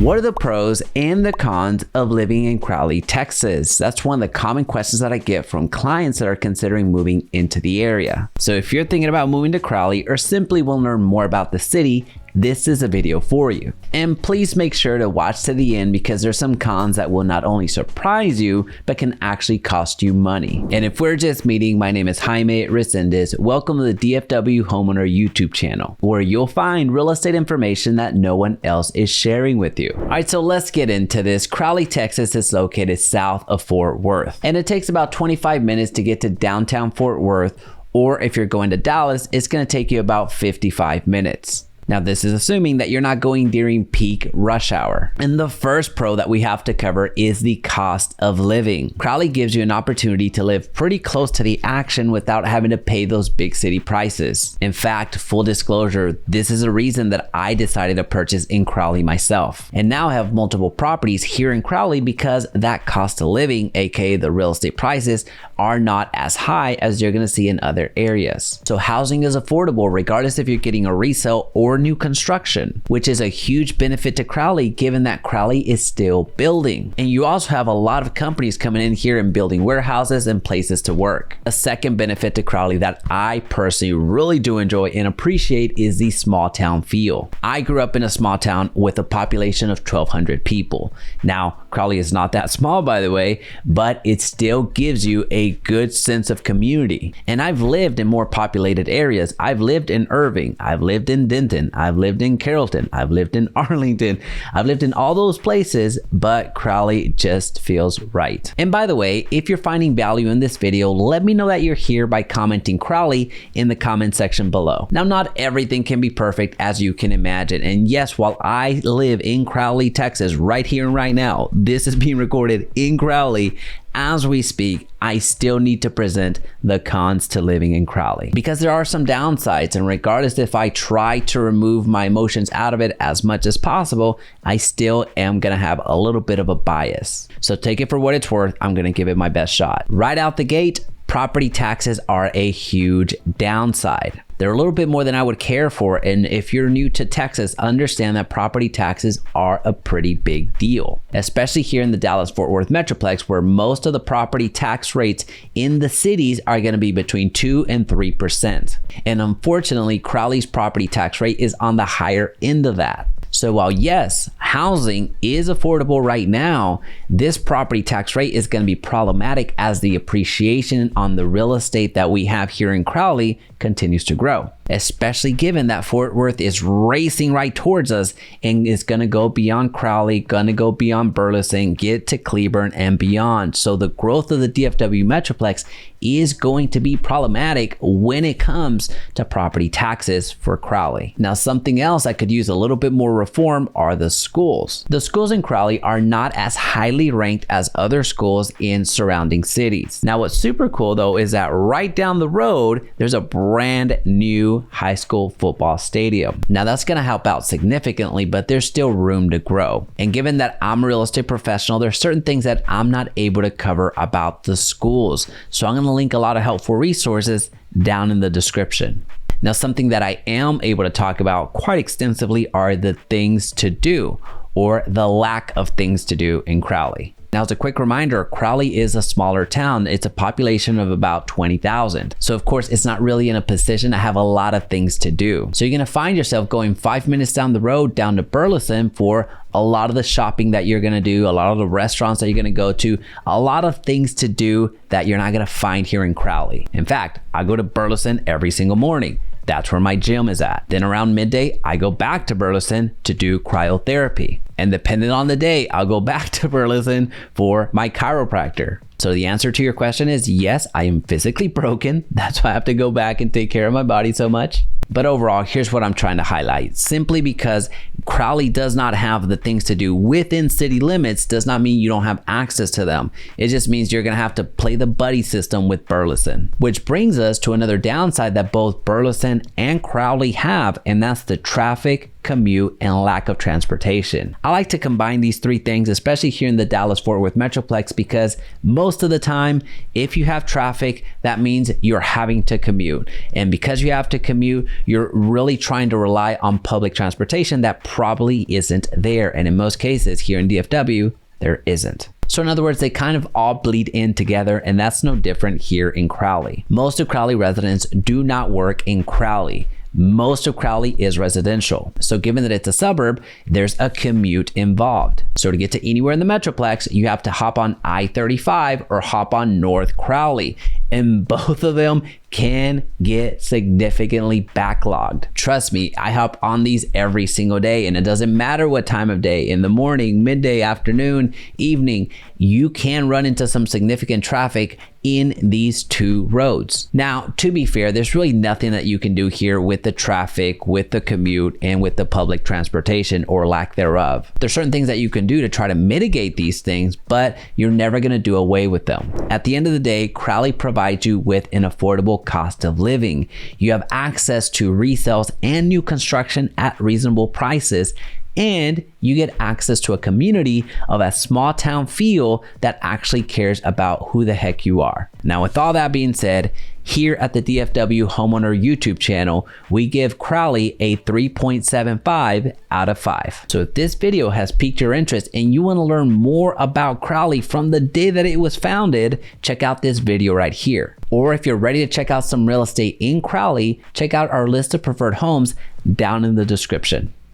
What are the pros and the cons of living in Crowley, Texas? That's one of the common questions that I get from clients that are considering moving into the area. So if you're thinking about moving to Crowley or simply want to learn more about the city, this is a video for you. And please make sure to watch to the end because there's some cons that will not only surprise you, but can actually cost you money. And if we're just meeting, my name is Jaime Resendez. Welcome to the DFW Homeowner YouTube channel, where you'll find real estate information that no one else is sharing with you. All right, so let's get into this. Crowley, Texas is located south of Fort Worth, and it takes about 25 minutes to get to downtown Fort Worth, or if you're going to Dallas, it's gonna take you about 55 minutes. Now, this is assuming that you're not going during peak rush hour. And the first pro that we have to cover is the cost of living. Crowley gives you an opportunity to live pretty close to the action without having to pay those big city prices. In fact, full disclosure, this is a reason that I decided to purchase in Crowley myself. And now I have multiple properties here in Crowley because that cost of living, aka the real estate prices, are not as high as you're gonna see in other areas. So housing is affordable regardless if you're getting a resale or new construction, which is a huge benefit to Crowley given that Crowley is still building. And you also have a lot of companies coming in here and building warehouses and places to work. A second benefit to Crowley that I personally really do enjoy and appreciate is the small town feel. I grew up in a small town with a population of 1,200 people. Now, Crowley is not that small, by the way, but it still gives you a good sense of community. And I've lived in more populated areas. I've lived in Irving, I've lived in Denton, I've lived in Carrollton, I've lived in Arlington, I've lived in all those places, but Crowley just feels right. And by the way, if you're finding value in this video, let me know that you're here by commenting Crowley in the comment section below. Now, not everything can be perfect as you can imagine. And yes, while I live in Crowley, Texas, right here and right now, this is being recorded in Crowley. As we speak, I still need to present the cons to living in Crowley because there are some downsides, and regardless if I try to remove my emotions out of it as much as possible, I still am gonna have a little bit of a bias. So take it for what it's worth. I'm gonna give it my best shot. Right out the gate, property taxes are a huge downside. They're a little bit more than I would care for, and if you're new to Texas, understand that property taxes are a pretty big deal, especially here in the Dallas-Fort Worth Metroplex, where most of the property tax rates in the cities are going to be between 2 and 3%. And unfortunately, Crowley's property tax rate is on the higher end of that. So while yes, housing is affordable right now, this property tax rate is going to be problematic as the appreciation on the real estate that we have here in Crowley continues to grow, especially given that Fort Worth is racing right towards us and is going to go beyond Crowley, going to go beyond Burleson, get to Cleburne and beyond. So the growth of the DFW Metroplex is going to be problematic when it comes to property taxes for Crowley. Now, something else that could use a little bit more reform are the schools. The schools in Crowley are not as highly ranked as other schools in surrounding cities. Now, what's super cool though is that right down the road, there's a brand new high school football stadium. Now, that's going to help out significantly, but there's still room to grow. And given that I'm a real estate professional, there's certain things that I'm not able to cover about the schools. So I'm going to link a lot of helpful resources down in the description. Now, something that I am able to talk about quite extensively are the things to do, or the lack of things to do in Crowley. Now, as a quick reminder, Crowley is a smaller town. It's a population of about 20,000. So of course, it's not really in a position to have a lot of things to do. So you're gonna find yourself going 5 minutes down the road down to Burleson for a lot of the shopping that you're gonna do, a lot of the restaurants that you're gonna go to, a lot of things to do that you're not gonna find here in Crowley. In fact, I go to Burleson every single morning. That's where my gym is at. Then around midday, I go back to Burleson to do cryotherapy. And depending on the day, I'll go back to Burleson for my chiropractor. So the answer to your question is yes, I am physically broken. That's why I have to go back and take care of my body so much. But overall, here's what I'm trying to highlight. Simply because Crowley does not have the things to do within city limits does not mean you don't have access to them. It just means you're gonna have to play the buddy system with Burleson. Which brings us to another downside that both Burleson and Crowley have, and that's the traffic, commute, and lack of transportation. I like to combine these three things, especially here in the Dallas-Fort Worth Metroplex, because most of the time, if you have traffic, that means you're having to commute. And because you have to commute, you're really trying to rely on public transportation that probably isn't there. And in most cases here in DFW, there isn't. So in other words, they kind of all bleed in together, and that's no different here in Crowley. Most of Crowley residents do not work in Crowley. Most of Crowley is residential. So given that it's a suburb, there's a commute involved. So to get to anywhere in the Metroplex, you have to hop on I-35 or hop on North Crowley. And both of them can get significantly backlogged. Trust me, I hop on these every single day, and it doesn't matter what time of day, in the morning, midday, afternoon, evening, you can run into some significant traffic in these two roads. Now, to be fair, there's really nothing that you can do here with the traffic, with the commute, and with the public transportation or lack thereof. There's certain things that you can do to try to mitigate these things, but you're never gonna do away with them. At the end of the day, Crowley provides you with an affordable cost of living. You have access to resales and new construction at reasonable prices, and you get access to a community of a small town feel that actually cares about who the heck you are. Now, with all that being said, here at the DFW Homeowner YouTube channel, we give Crowley a 3.75 out of 5. So if this video has piqued your interest and you want to learn more about Crowley from the day that it was founded, check out this video right here. Or if you're ready to check out some real estate in Crowley, check out our list of preferred homes down in the description.